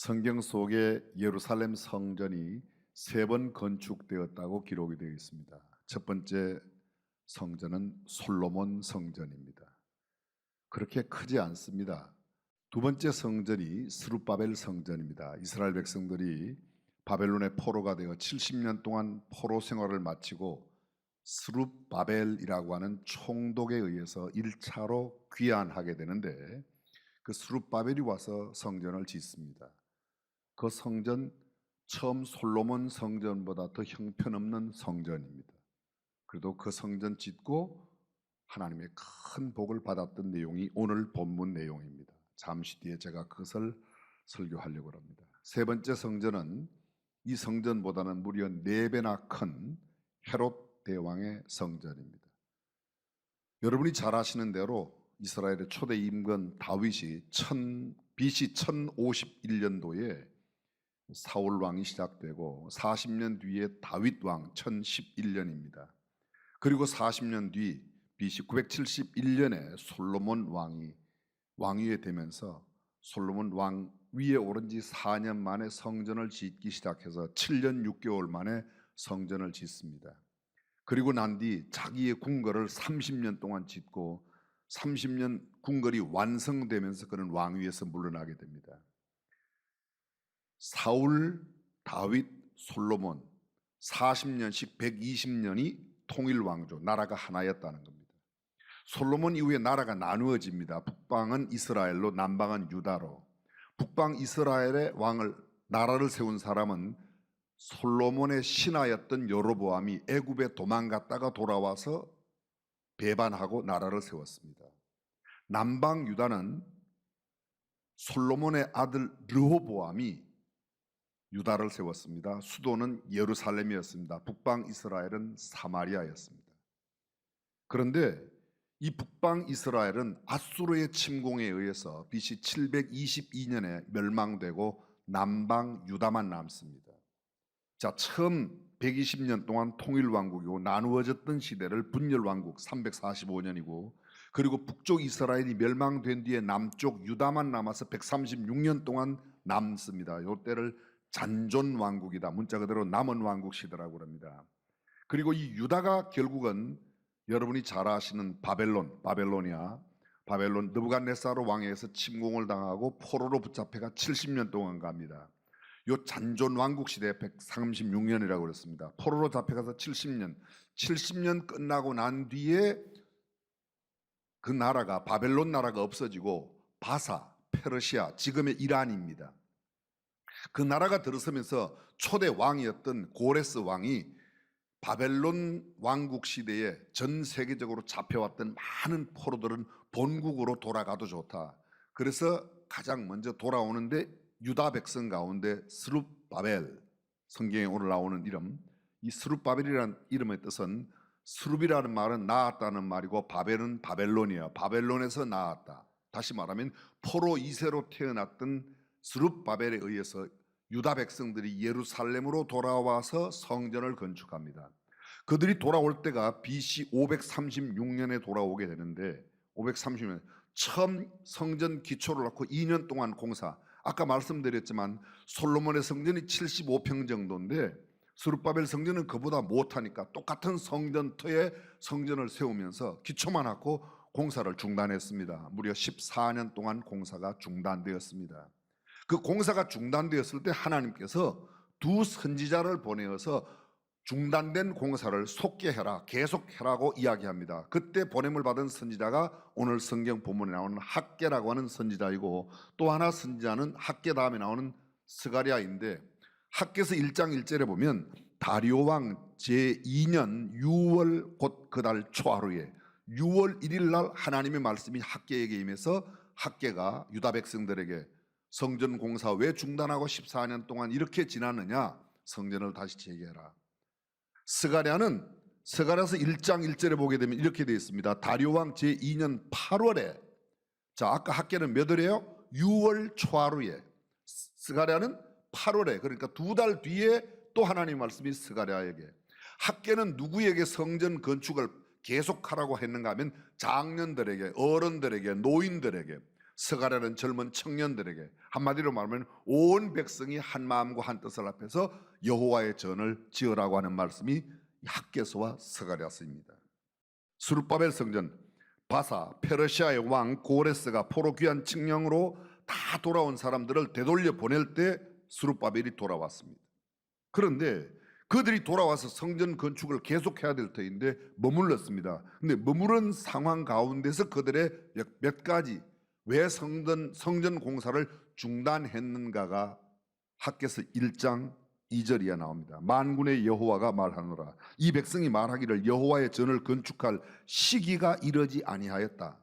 성경 속에 예루살렘 성전이 세 번 건축되었다고 기록이 되어 있습니다. 첫 번째 성전은 솔로몬 성전입니다. 그렇게 크지 않습니다. 두 번째 성전이 스룹바벨 성전입니다. 이스라엘 백성들이 바벨론의 포로가 되어 70년 동안 포로 생활을 마치고 스룹바벨이라고 하는 총독에 의해서 1차로 귀환하게 되는데, 그 스룹바벨이 와서 성전을 짓습니다. 그 성전, 처음 솔로몬 성전보다 더 형편없는 성전입니다. 그래도 그 성전 짓고 하나님의 큰 복을 받았던 내용이 오늘 본문 내용입니다. 잠시 뒤에 제가 그것을 설교하려고 합니다. 세 번째 성전은 이 성전보다는 무려 4배나 큰 헤롯 대왕의 성전입니다. 여러분이 잘 아시는 대로 이스라엘의 초대 임금 다윗이 BC 1051년도에 사울 왕이 시작되고 40년 뒤에 다윗 왕 1011년입니다. 그리고 40년 뒤 BC 971년에 솔로몬 왕이 왕위에 되면서 솔로몬 왕 위에 오른 지 4년 만에 성전을 짓기 시작해서 7년 6개월 만에 성전을 짓습니다. 그리고 난 뒤 자기의 궁궐을 30년 동안 짓고 30년 궁궐이 완성되면서 그는 왕위에서 물러나게 됩니다. 사울, 다윗, 솔로몬 40년씩 120년이 통일 왕조, 나라가 하나였다는 겁니다. 솔로몬 이후에 나라가 나누어집니다. 북방은 이스라엘로, 남방은 유다로. 북방 이스라엘의 왕을, 나라를 세운 사람은 솔로몬의 신하였던 여로보암이 애굽에 도망갔다가 돌아와서 배반하고 나라를 세웠습니다. 남방 유다는 솔로몬의 아들 르호보암이 유다를 세웠습니다. 수도는 예루살렘이었습니다. 북방 이스라엘은 사마리아였습니다. 그런데 이 북방 이스라엘은 아수르의 침공에 의해서 BC 722년에 멸망되고 남방 유다만 남습니다. 자, 처음 120년 동안 통일왕국이고 나누어졌던 시대를 분열왕국 345년이고, 그리고 북쪽 이스라엘이 멸망된 뒤에 남쪽 유다만 남아서 136년 동안 남습니다. 이때를 잔존왕국이다, 문자 그대로 남은 왕국 시대라고 합니다. 그리고 이 유다가 결국은 여러분이 잘 아시는 바벨론 느부갓네살 왕에게서 침공을 당하고 포로로 붙잡혀가 70년 동안 갑니다. 요 잔존왕국 시대 136년이라고 그랬습니다. 포로로 잡혀가서 70년 끝나고 난 뒤에 그 나라가, 바벨론 나라가 없어지고 바사, 페르시아, 지금의 이란입니다. 그 나라가 들어서면서 초대 왕이었던 고레스 왕이 바벨론 왕국 시대에 전 세계적으로 잡혀왔던 많은 포로들은 본국으로 돌아가도 좋다. 그래서 가장 먼저 돌아오는데 유다 백성 가운데 스룹바벨, 성경에 오늘 나오는 이름, 이 스룹바벨이라는 이름의 뜻은, 스룹이라는 말은 나았다는 말이고 바벨은 바벨론이야. 바벨론에서 나았다. 다시 말하면 포로 2세로 태어났던 스룹바벨에 의해서 유다 백성들이 예루살렘으로 돌아와서 성전을 건축합니다. 그들이 돌아올 때가 BC 536년에 돌아오게 되는데, 530년 처음 성전 기초를 놓고 2년 동안 공사. 아까 말씀드렸지만 솔로몬의 성전이 75평 정도인데 스룹바벨 성전은 그보다 못하니까 똑같은 성전터에 성전을 세우면서 기초만 하고 공사를 중단했습니다. 무려 14년 동안 공사가 중단되었습니다. 그 공사가 중단되었을 때 하나님께서 두 선지자를 보내어서 중단된 공사를 속개해라, 계속해라고 이야기합니다. 그때 보냄을 받은 선지자가 오늘 성경 본문에 나오는 학개라고 하는 선지자이고, 또 하나 선지자는 학개 다음에 나오는 스가랴인데, 학개서 1장 1절에 보면 다리오 왕 제2년 6월 곧 그 달 초하루에 6월 1일 날 하나님의 말씀이 학개에게 임해서 학개가 유다 백성들에게 성전 공사 왜 중단하고 14년 동안 이렇게 지났느냐, 성전을 다시 재개해라. 스가랴는 스가랴서 1장 1절에 보게 되면 이렇게 되어 있습니다. 다리오 왕 제2년 8월에, 자, 아까 학개는 몇 월이에요? 6월 초하루에. 스가랴는 8월에, 그러니까 2달 뒤에 또 하나님 말씀이 스가랴에게. 학개는 누구에게 성전 건축을 계속하라고 했는가 하면 장년들에게, 어른들에게, 노인들에게. 스가랴는 젊은 청년들에게, 한마디로 말하면 온 백성이 한 마음과 한 뜻을 합해서 여호와의 전을 지으라고 하는 말씀이 학개서와 스가랴서입니다. 스룹바벨 성전, 바사 페르시아의 왕 고레스가 포로 귀환 칙령으로 다 돌아온 사람들을 되돌려 보낼 때 스룹바벨이 돌아왔습니다. 그런데 그들이 돌아와서 성전 건축을 계속해야 될 터인데 머물렀습니다. 근데 머무른 상황 가운데서 그들의 몇 가지, 왜 성전 공사를 중단했는가가 학개서 1장 2절이야 나옵니다. 만군의 여호와가 말하노라, 이 백성이 말하기를 여호와의 전을 건축할 시기가 이르지 아니하였다.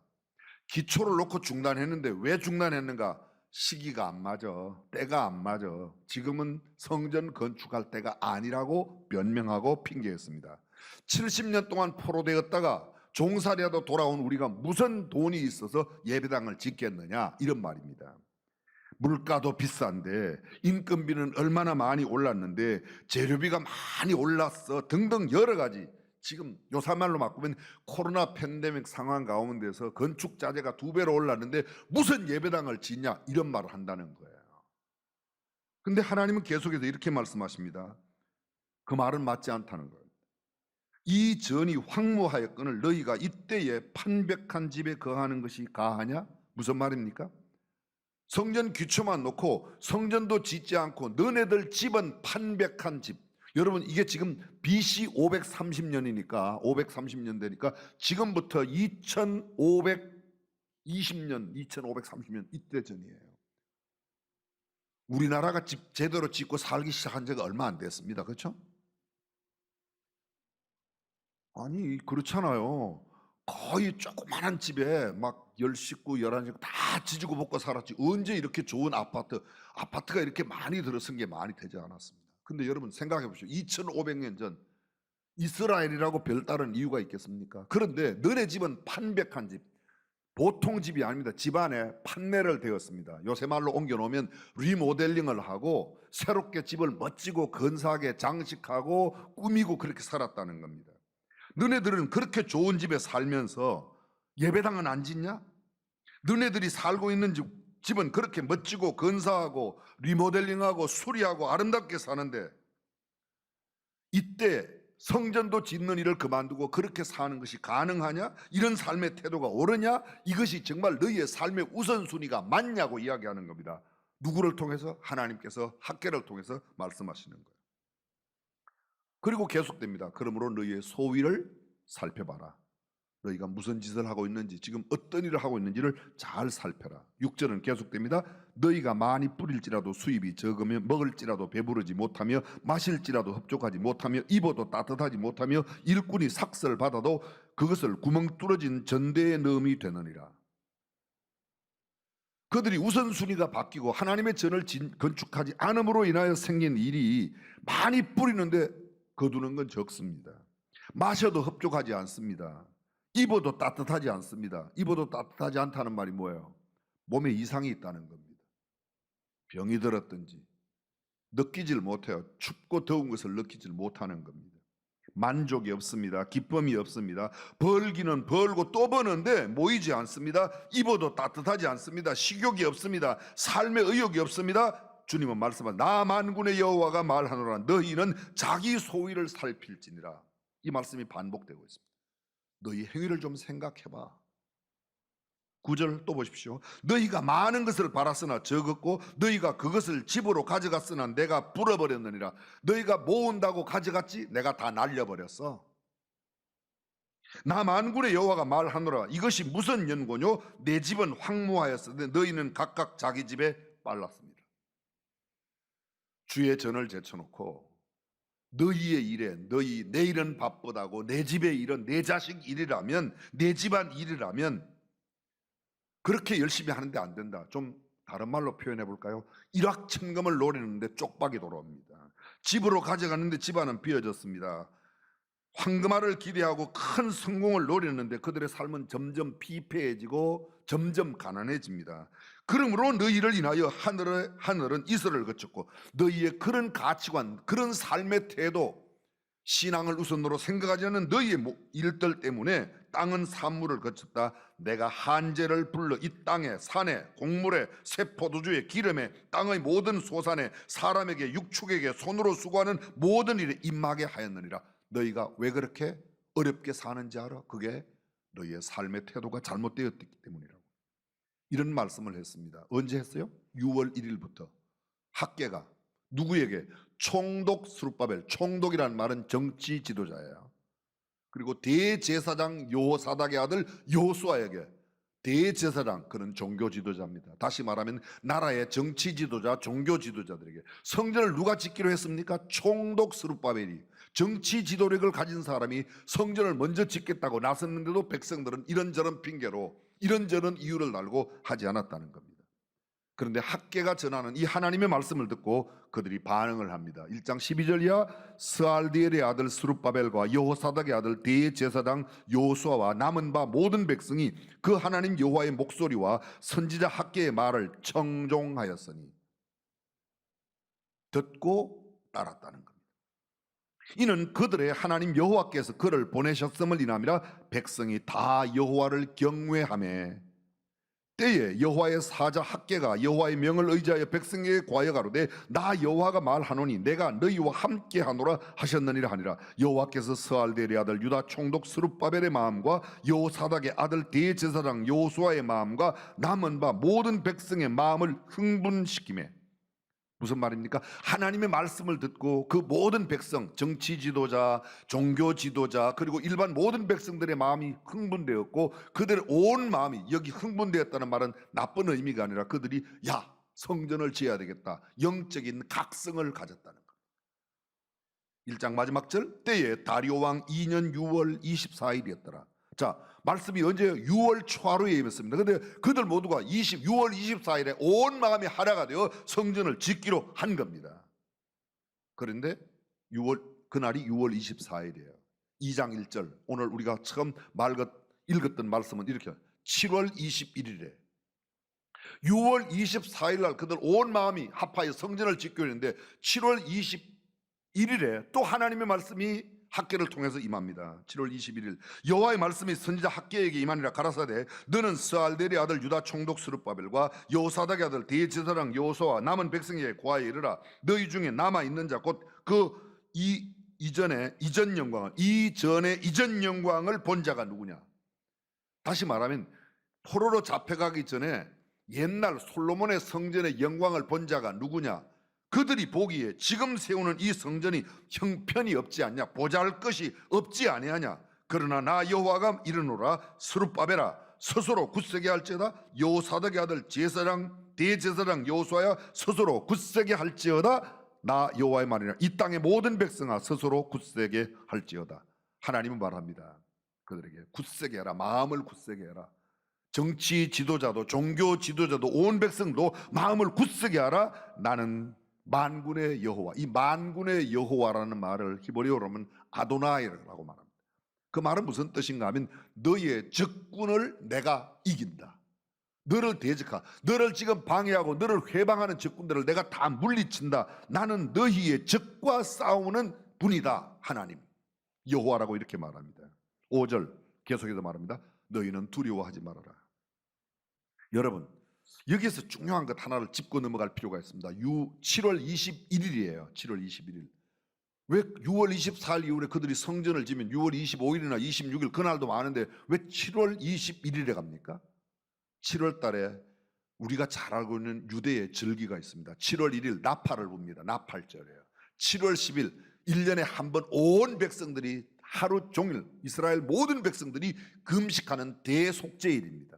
기초를 놓고 중단했는데 왜 중단했는가? 시기가 안 맞아, 때가 안 맞아, 지금은 성전 건축할 때가 아니라고 변명하고 핑계했습니다. 70년 동안 포로되었다가 종살이라도 돌아온 우리가 무슨 돈이 있어서 예배당을 짓겠느냐, 이런 말입니다. 물가도 비싼데, 인건비는 얼마나 많이 올랐는데, 재료비가 많이 올랐어 등등 여러 가지, 지금 요사말로 바꾸면 코로나 팬데믹 상황 가운데서 건축 자재가 2배로 올랐는데 무슨 예배당을 짓냐, 이런 말을 한다는 거예요. 근데 하나님은 계속해서 이렇게 말씀하십니다. 그 말은 맞지 않다는 거예요. 이 전이 황무하였거늘 너희가 이때에 판백한 집에 거하는 것이 가하냐? 무슨 말입니까? 성전 기초만 놓고 성전도 짓지 않고 너네들 집은 판백한 집. 여러분, 이게 지금 BC 530년이니까 530년 되니까 지금부터 2520년, 2530년 이때 전이에요. 우리나라가 집 제대로 짓고 살기 시작한 지가 얼마 안 됐습니다. 그렇죠? 아니, 그렇잖아요. 거의 조그마한 집에 막 10식구, 11식구 다 지지고 볶고 살았지. 언제 이렇게 좋은 아파트가 이렇게 많이 들어선 게 많이 되지 않았습니다. 근데 여러분 생각해 보십시오. 2500년 전 이스라엘이라고 별다른 이유가 있겠습니까? 그런데 너네 집은 판백한 집, 보통 집이 아닙니다. 집안에 판매를 되었습니다. 요새 말로 옮겨놓으면 리모델링을 하고 새롭게 집을 멋지고 근사하게 장식하고 꾸미고 그렇게 살았다는 겁니다. 너네들은 그렇게 좋은 집에 살면서 예배당은 안 짓냐? 너네들이 살고 있는 집은 그렇게 멋지고 근사하고 리모델링하고 수리하고 아름답게 사는데 이때 성전도 짓는 일을 그만두고 그렇게 사는 것이 가능하냐? 이런 삶의 태도가 옳으냐? 이것이 정말 너희의 삶의 우선순위가 맞냐고 이야기하는 겁니다. 누구를 통해서? 하나님께서 학개를 통해서 말씀하시는 거예요. 그리고 계속됩니다. 그러므로 너희의 소위를 살펴봐라. 너희가 무슨 짓을 하고 있는지, 지금 어떤 일을 하고 있는지를 잘 살펴라. 6절은 계속됩니다. 너희가 많이 뿌릴지라도 수입이 적으며 먹을지라도 배부르지 못하며 마실지라도 흡족하지 못하며 입어도 따뜻하지 못하며 일꾼이 삭설 받아도 그것을 구멍 뚫어진 전대에 넣음이 되느니라. 그들이 우선순위가 바뀌고 하나님의 전을 건축하지 않음으로 인하여 생긴 일이 많이 뿌리는데 거두는 건 적습니다. 마셔도 흡족하지 않습니다. 입어도 따뜻하지 않습니다. 입어도 따뜻하지 않다는 말이 뭐예요? 몸에 이상이 있다는 겁니다. 병이 들었든지 느끼질 못해요. 춥고 더운 것을 느끼질 못하는 겁니다. 만족이 없습니다. 기쁨이 없습니다. 벌기는 벌고 또 버는데 모이지 않습니다. 입어도 따뜻하지 않습니다. 식욕이 없습니다. 삶의 의욕이 없습니다. 주님은 말씀하시다. 나 만군의 여호와가 말하노라, 너희는 자기 소위를 살필지니라. 이 말씀이 반복되고 있습니다. 너희 행위를 좀 생각해봐. 9절 또 보십시오. 너희가 많은 것을 바랐으나 적었고 너희가 그것을 집으로 가져갔으나 내가 불어버렸느니라. 너희가 모은다고 가져갔지 내가 다 날려버렸어. 나 만군의 여호와가 말하노라, 이것이 무슨 연고뇨? 내 집은 황무하였으되 너희는 각각 자기 집에 빨랐습니다. 주의 전을 제쳐놓고 너희의 일에, 너희 내일은 바쁘다고 내 집의 일은 내 자식 일이라면, 내 집안 일이라면 그렇게 열심히 하는데 안 된다. 좀 다른 말로 표현해 볼까요? 일확천금을 노리는데 쪽박이 돌아옵니다. 집으로 가져갔는데 집안은 비어졌습니다. 황금알을 기대하고 큰 성공을 노렸는데 그들의 삶은 점점 피폐해지고 점점 가난해집니다. 그러므로 너희를 인하여 하늘은 이슬을 그쳤고 너희의 그런 가치관, 그런 삶의 태도, 신앙을 우선으로 생각하지 않는 너희의 일들 때문에 땅은 산물을 거쳤다. 내가 한재를 불러 이 땅에 산에 곡물에 새 포도주에 기름에 땅의 모든 소산에 사람에게 육축에게 손으로 수고하는 모든 일에 임하게 하였느니라. 너희가 왜 그렇게 어렵게 사는지 알아? 그게 너희의 삶의 태도가 잘못되었기 때문이라고. 이런 말씀을 했습니다. 언제 했어요? 6월 1일부터 학계가 누구에게? 총독 스룹바벨. 총독이란 말은 정치 지도자예요. 그리고 대제사장 여호사닥의 아들 여호수아에게. 대제사장, 그는 종교 지도자입니다. 다시 말하면 나라의 정치 지도자, 종교 지도자들에게. 성전을 누가 짓기로 했습니까? 총독 스룹바벨이. 정치 지도력을 가진 사람이 성전을 먼저 짓겠다고 나섰는데도 백성들은 이런저런 핑계로 이런저런 이유를 달고 하지 않았다는 겁니다. 그런데 학계가 전하는 이 하나님의 말씀을 듣고 그들이 반응을 합니다. 1장 12절 이하 스알디엘의 아들 스룹바벨과 여호사닥의 아들 대제사장 여호수아와 남은 바 모든 백성이 그 하나님 여호와의 목소리와 선지자 학계의 말을 청종하였으니, 듣고 따랐다는 겁니다. 이는 그들의 하나님 여호와께서 그를 보내셨음을 인함이라. 백성이 다 여호와를 경외하며 때에 여호와의 사자 학계가 여호와의 명을 의지하여 백성에게 과여 가로되 나 여호와가 말하노니 내가 너희와 함께 하노라 하셨느니라 하니라. 여호와께서 스알델의 아들 유다 총독 스룹바벨의 마음과 여호사닥의 아들 대제사장 여호수아의 마음과 남은 바 모든 백성의 마음을 흥분시키매. 무슨 말입니까? 하나님의 말씀을 듣고 그 모든 백성, 정치 지도자, 종교 지도자, 그리고 일반 모든 백성들의 마음이 흥분되었고, 그들의 온 마음이, 여기 흥분되었다는 말은 나쁜 의미가 아니라 그들이 야, 성전을 지어야 되겠다, 영적인 각성을 가졌다는 것. 1장 마지막 절, 때에 다리오 왕 2년 6월 24일이었더라. 자, 말씀이 언제요? 6월 초하루에 임했습니다. 그런데 그들 모두가 6월 24일에 온 마음이 하나가 되어 성전을 짓기로 한 겁니다. 그런데 그날이 6월 24일이에요. 2장 1절, 오늘 우리가 처음 읽었던 말씀은 이렇게 7월 21일에 6월 24일 날 그들 온 마음이 합하여 성전을 짓기로 했는데 7월 21일에 또 하나님의 말씀이 학계를 통해서 임합니다. 7월 21일 여호와의 말씀이 선지자 학계에게 임하니라. 가라사대 너는 스알델의 아들 유다 총독 스룹바벨과 여호사닥의 아들 대제사장 여호수아와 남은 백성에게 고하여 이르라. 너희 중에 남아 있는 자 곧 이전에 이전 영광을 본 자가 누구냐? 다시 말하면 포로로 잡혀가기 전에 옛날 솔로몬의 성전의 영광을 본 자가 누구냐? 그들이 보기에 지금 세우는 이 성전이 형편이 없지 않냐, 보잘것이 없지 아니하냐. 그러나 나 여호와가 이르노라. 스룹바벨아 스스로 굳세게 할지어다. 여호사닥의 아들 대제사장 여호수아야 스스로 굳세게 할지어다. 나 여호와의 말이라. 이 땅의 모든 백성아 스스로 굳세게 할지어다. 하나님은 말합니다. 그들에게 굳세게 해라. 마음을 굳세게 해라. 정치 지도자도 종교 지도자도 온 백성도 마음을 굳세게 하라. 나는 만군의 여호와. 이 만군의 여호와라는 말을 히브리어로 하면 아도나이라고 말합니다. 그 말은 무슨 뜻인가 하면 너희의 적군을 내가 이긴다. 너를 대적하, 너를 지금 방해하고 너를 회방하는 적군들을 내가 다 물리친다. 나는 너희의 적과 싸우는 분이다. 하나님 여호와라고 이렇게 말합니다. 5절 계속해서 말합니다. 너희는 두려워하지 말아라. 여러분, 여기서 중요한 것 하나를 짚고 넘어갈 필요가 있습니다. 7월 21일이에요. 7월 21일. 왜 6월 24일 이후에 그들이 성전을 지면 6월 25일이나 26일 그날도 많은데 왜 7월 21일에 갑니까? 7월 달에 우리가 잘 알고 있는 유대의 절기가 있습니다. 7월 1일 나팔을 붑니다. 나팔절이에요. 7월 10일 1년에 한 번 온 백성들이 하루 종일 이스라엘 모든 백성들이 금식하는 대속죄일입니다.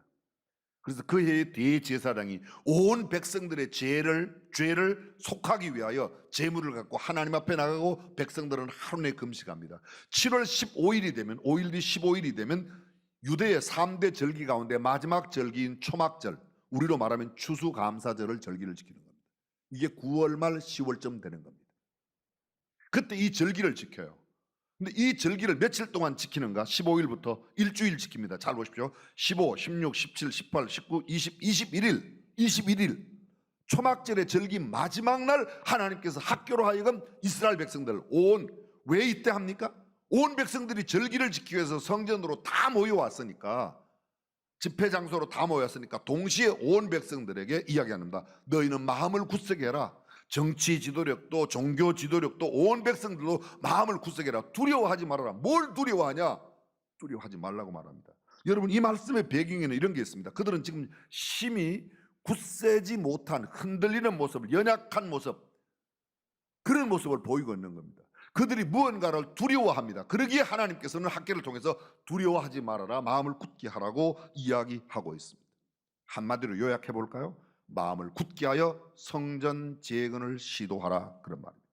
그래서 그 해의 대제사장이 온 백성들의 죄를 속하기 위하여 제물을 갖고 하나님 앞에 나가고 백성들은 하루 내 금식합니다. 7월 15일이 되면 5일 뒤 15일이 되면 유대의 3대 절기 가운데 마지막 절기인 초막절, 우리로 말하면 추수감사절을 절기를 지키는 겁니다. 이게 9월 말 10월쯤 되는 겁니다. 그때 이 절기를 지켜요. 근데 이 절기를 며칠 동안 지키는가? 15일부터 일주일 지킵니다. 잘 보십시오. 15, 16, 17, 18, 19, 20, 21일 초막절의 절기 마지막 날 하나님께서 학교로 하여금 이스라엘 백성들 왜 이때 합니까? 온 백성들이 절기를 지키기 위해서 성전으로 다 모여왔으니까, 집회 장소로 다 모였으니까 동시에 온 백성들에게 이야기합니다. 너희는 마음을 굳세게 해라. 정치 지도력도 종교 지도력도 온 백성들도 마음을 굳세게 해라. 두려워하지 말아라. 뭘 두려워하냐? 두려워하지 말라고 말합니다. 여러분, 이 말씀의 배경에는 이런 게 있습니다. 그들은 지금 심히 굳세지 못한 흔들리는 모습, 연약한 모습, 그런 모습을 보이고 있는 겁니다. 그들이 무언가를 두려워합니다. 그러기에 하나님께서는 학계를 통해서 두려워하지 말아라, 마음을 굳게 하라고 이야기하고 있습니다. 한마디로 요약해 볼까요? 마음을 굳게 하여 성전 재건을 시도하라, 그런 말입니다.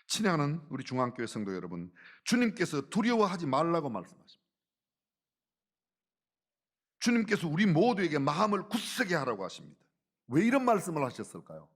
친애하는 우리 중앙교회 성도 여러분, 주님께서 두려워하지 말라고 말씀하십니다. 주님께서 우리 모두에게 마음을 굳세게 하라고 하십니다. 왜 이런 말씀을 하셨을까요?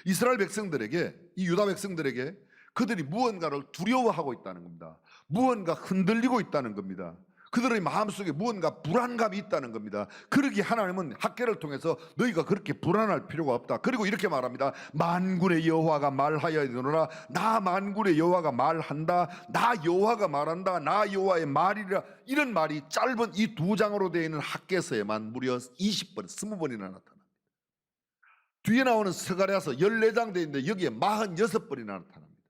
이스라엘 백성들에게, 이 유다 백성들에게 그들이 무언가를 두려워하고 있다는 겁니다. 무언가 흔들리고 있다는 겁니다. 그들의 마음속에 무언가 불안감이 있다는 겁니다. 그러기에 하나님은 학계를 통해서 너희가 그렇게 불안할 필요가 없다. 그리고 이렇게 말합니다. 만군의 여호와가 말하여야되노라. 나 만군의 여호와가 말한다. 나 여호와가 말한다. 나 여호와의 말이라. 이런 말이 짧은 이 두 장으로 되어 있는 학계서에만 무려 20번, 20번이나 나타납니다. 뒤에 나오는 스가랴서 14장 되어 있는데 여기에 46번이나 나타납니다.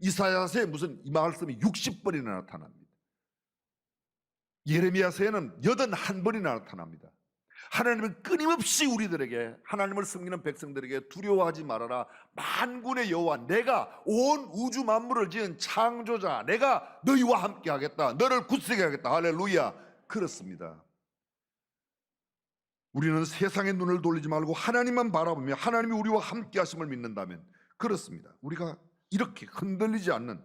이사야서에 무슨 이 말씀이 60번이나 나타납니다. 예레미야서에는 81번이나 나타납니다. 하나님은 끊임없이 우리들에게, 하나님을 섬기는 백성들에게 두려워하지 말아라. 만군의 여호와, 내가 온 우주 만물을 지은 창조자, 내가 너희와 함께 하겠다. 너를 굳세게 하겠다. 할렐루야. 그렇습니다. 우리는 세상의 눈을 돌리지 말고 하나님만 바라보며 하나님이 우리와 함께 하심을 믿는다면, 그렇습니다. 우리가 이렇게 흔들리지 않는,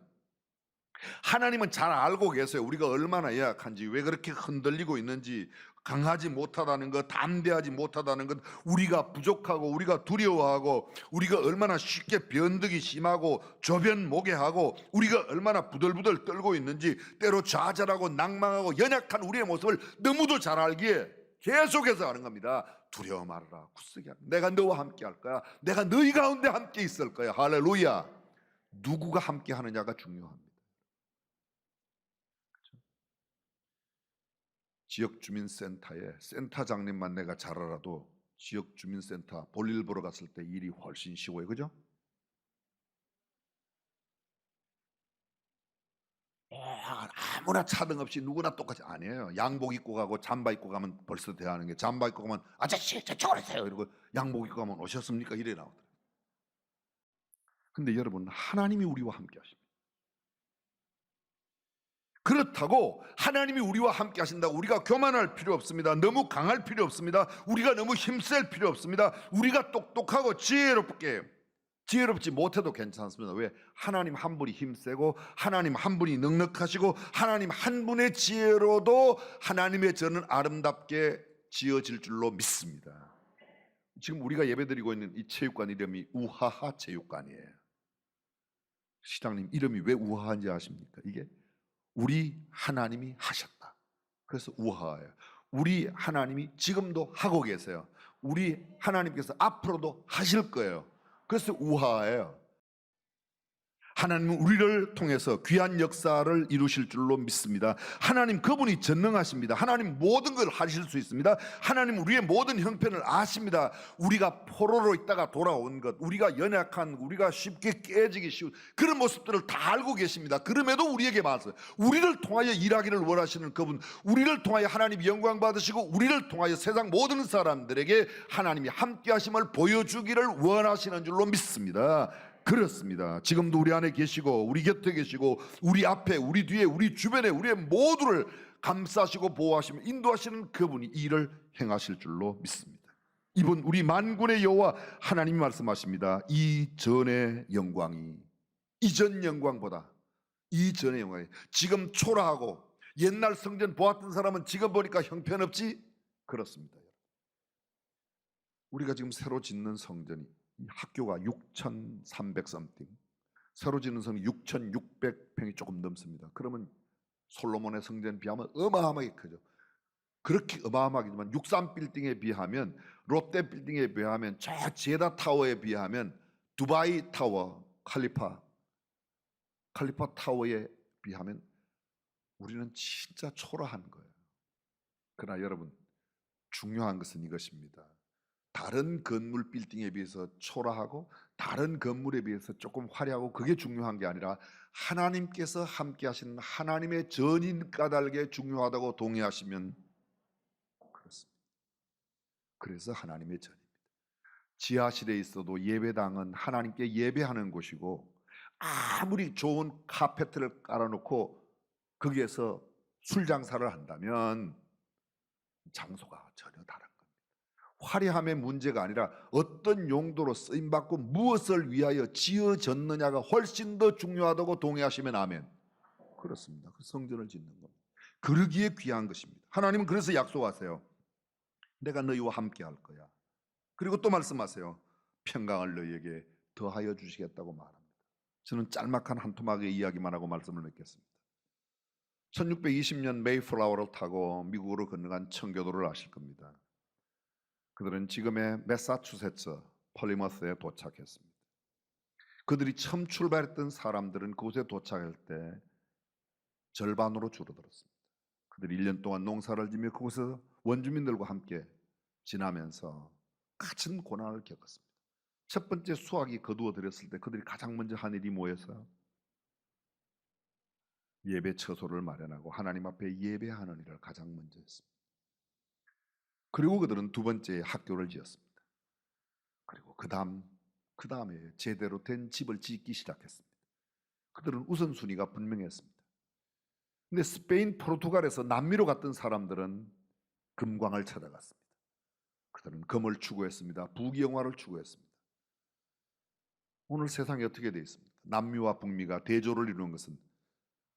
하나님은 잘 알고 계세요. 우리가 얼마나 연약한지, 왜 그렇게 흔들리고 있는지, 강하지 못하다는 것, 담대하지 못하다는 것, 우리가 부족하고 우리가 두려워하고 우리가 얼마나 쉽게 변덕이 심하고 조변모개하고 우리가 얼마나 부들부들 떨고 있는지, 때로 좌절하고 낭망하고 연약한 우리의 모습을 너무도 잘 알기에 계속해서 하는 겁니다. 두려워 말아라, 굳세게 하라. 내가 너와 함께 할 거야. 내가 너희 가운데 함께 있을 거야. 할렐루야. 누구가 함께 하느냐가 중요합니다. 지역주민센터에 센터장님만 내가 잘 알아도 지역주민센터 볼일 보러 갔을 때 일이 훨씬 쉬워요. 그죠? 아무나 차등 없이 누구나 똑같이 아니에요. 양복 입고 가고 잠바 입고 가면 벌써 대하는 게, 잠바 입고 가면 아저씨 저쪽으로 오세요 이러고, 양복 입고 가면 오셨습니까? 이래 나오더라고요. 근데 여러분, 하나님이 우리와 함께 하십니다. 그렇다고 하나님이 우리와 함께 하신다고 우리가 교만할 필요 없습니다. 너무 강할 필요 없습니다. 우리가 너무 힘쓸 필요 없습니다. 우리가 똑똑하고 지혜롭지 못해도 괜찮습니다. 왜? 하나님 한 분이 힘세고 하나님 한 분이 넉넉하시고 하나님 한 분의 지혜로도 하나님의 저는 아름답게 지어질 줄로 믿습니다. 지금 우리가 예배드리고 있는 이 체육관 이름이 우하하 체육관이에요. 시장님, 이름이 왜 우하한지 아십니까? 이게 우리 하나님이 하셨다. 그래서 우하예요. 우리 하나님이 지금도 하고 계세요. 우리 하나님께서 앞으로도 하실 거예요. 그래서 우하예요. 하나님은 우리를 통해서 귀한 역사를 이루실 줄로 믿습니다. 하나님 그분이 전능하십니다. 하나님 모든 걸 하실 수 있습니다. 하나님 우리의 모든 형편을 아십니다. 우리가 포로로 있다가 돌아온 것, 우리가 연약한, 우리가 쉽게 깨지기 쉬운 그런 모습들을 다 알고 계십니다. 그럼에도 우리에게 말씀, 우리를 통하여 일하기를 원하시는 그분, 우리를 통하여 하나님 영광 받으시고 우리를 통하여 세상 모든 사람들에게 하나님이 함께 하심을 보여주기를 원하시는 줄로 믿습니다. 그렇습니다. 지금도 우리 안에 계시고 우리 곁에 계시고 우리 앞에, 우리 뒤에, 우리 주변에 우리의 모두를 감싸시고 보호하시며 인도하시는 그분이 이 일을 행하실 줄로 믿습니다. 이분 우리 만군의 여호와 하나님이 말씀하십니다. 이전의 영광이, 이전 영광보다 이전의 영광이, 지금 초라하고 옛날 성전 보았던 사람은 지금 보니까 형편없지? 그렇습니다. 우리가 지금 새로 짓는 성전이, 이 학교가 6,300 something, 새로 짓는 성이 6,600평이 조금 넘습니다. 그러면 솔로몬의 성전에 비하면 어마어마하게 크죠. 그렇게 어마어마하지만 63빌딩에 비하면, 롯데 빌딩에 비하면, 저 제다 타워에 비하면, 두바이 타워, 칼리파 타워에 비하면 우리는 진짜 초라한 거예요. 그러나 여러분, 중요한 것은 이것입니다. 다른 건물 빌딩에 비해서 초라하고 다른 건물에 비해서 조금 화려하고 그게 중요한 게 아니라 하나님께서 함께 하시는 하나님의 전인 까닭에 중요하다고 동의하시면 그렇습니다. 그래서 하나님의 전입니다. 지하실에 있어도 예배당은 하나님께 예배하는 곳이고, 아무리 좋은 카페트를 깔아놓고 거기에서 술 장사를 한다면 장소가 전혀 다른 겁니다. 화려함의 문제가 아니라 어떤 용도로 쓰임받고 무엇을 위하여 지어졌느냐가 훨씬 더 중요하다고 동의하시면 아멘. 그렇습니다. 그 성전을 짓는 겁니다. 그러기에 귀한 것입니다. 하나님은 그래서 약속하세요. 내가 너희와 함께 할 거야. 그리고 또 말씀하세요. 평강을 너희에게 더하여 주시겠다고 말합니다. 저는 짤막한 한 토막의 이야기만 하고 말씀을 맺겠습니다. 1620년 메이플라워를 타고 미국으로 건너간 청교도를 아실 겁니다. 그들은 지금의 매사추세츠 폴리머스에 도착했습니다. 그들이 처음 출발했던 사람들은 그곳에 도착할 때 절반으로 줄어들었습니다. 그들이 1년 동안 농사를 지며 그곳에서 원주민들과 함께 지나면서 같은 고난을 겪었습니다. 첫 번째 수확이 거두어들였을 때 그들이 가장 먼저 한 일이 뭐였어요? 예배 처소를 마련하고 하나님 앞에 예배하는 일을 가장 먼저 했습니다. 그리고 그들은 두 번째 학교를 지었습니다. 그리고 그 다음에 제대로 된 집을 짓기 시작했습니다. 그들은 우선순위가 분명했습니다. 근데 스페인, 포르투갈에서 남미로 갔던 사람들은 금광을 찾아갔습니다. 그들은 금을 추구했습니다. 부귀영화를 추구했습니다. 오늘 세상이 어떻게 되어 있습니까? 남미와 북미가 대조를 이루는 것은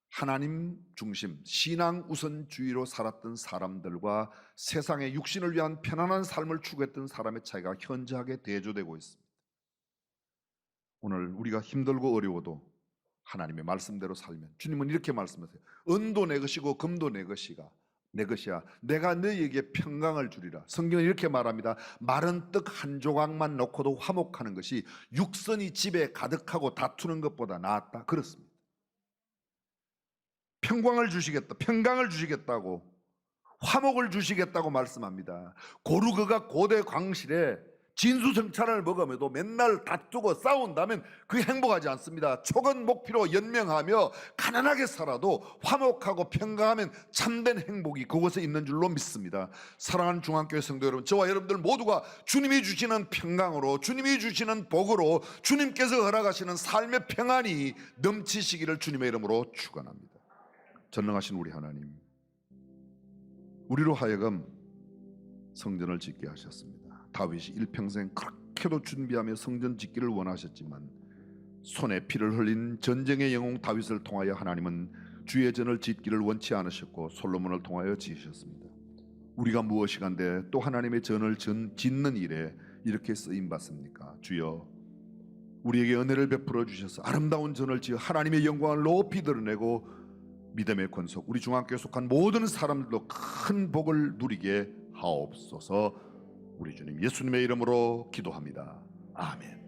하나님 중심, 신앙 우선주의로 살았던 사람들과 세상의 육신을 위한 편안한 삶을 추구했던 사람의 차이가 현저하게 대조되고 있습니다. 오늘 우리가 힘들고 어려워도 하나님의 말씀대로 살면 주님은 이렇게 말씀하세요. 은도 내 것이고 금도 내 것이야. 내가 너희에게 평강을 주리라. 성경은 이렇게 말합니다. 마른 떡 한 조각만 넣고도 화목하는 것이 육선이 집에 가득하고 다투는 것보다 낫다. 그렇습니다. 평강을 주시겠다고, 화목을 주시겠다고 말씀합니다. 고르그가 고대 광실에 진수성찬을 먹으면도 맨날 다투고 싸운다면 그 행복하지 않습니다. 촉은 목피로 연명하며 가난하게 살아도 화목하고 평강하면 참된 행복이 그곳에 있는 줄로 믿습니다. 사랑하는 중앙교회 성도 여러분, 저와 여러분들 모두가 주님이 주시는 평강으로, 주님이 주시는 복으로, 주님께서 허락하시는 삶의 평안이 넘치시기를 주님의 이름으로 축원합니다. 전능하신 우리 하나님, 우리로 하여금 성전을 짓게 하셨습니다. 다윗이 일평생 그렇게도 준비하며 성전 짓기를 원하셨지만 손에 피를 흘린 전쟁의 영웅 다윗을 통하여 하나님은 주의 전을 짓기를 원치 않으셨고 솔로몬을 통하여 지으셨습니다. 우리가 무엇이간데 또 하나님의 전을 짓는 일에 이렇게 쓰임받습니까? 주여, 우리에게 은혜를 베풀어 주셔서 아름다운 전을 지어 하나님의 영광을 높이 드러내고 믿음의 권속, 우리 중앙교회에 속한 모든 사람들도 큰 복을 누리게 하옵소서. 우리 주님 예수님의 이름으로 기도합니다. 아멘.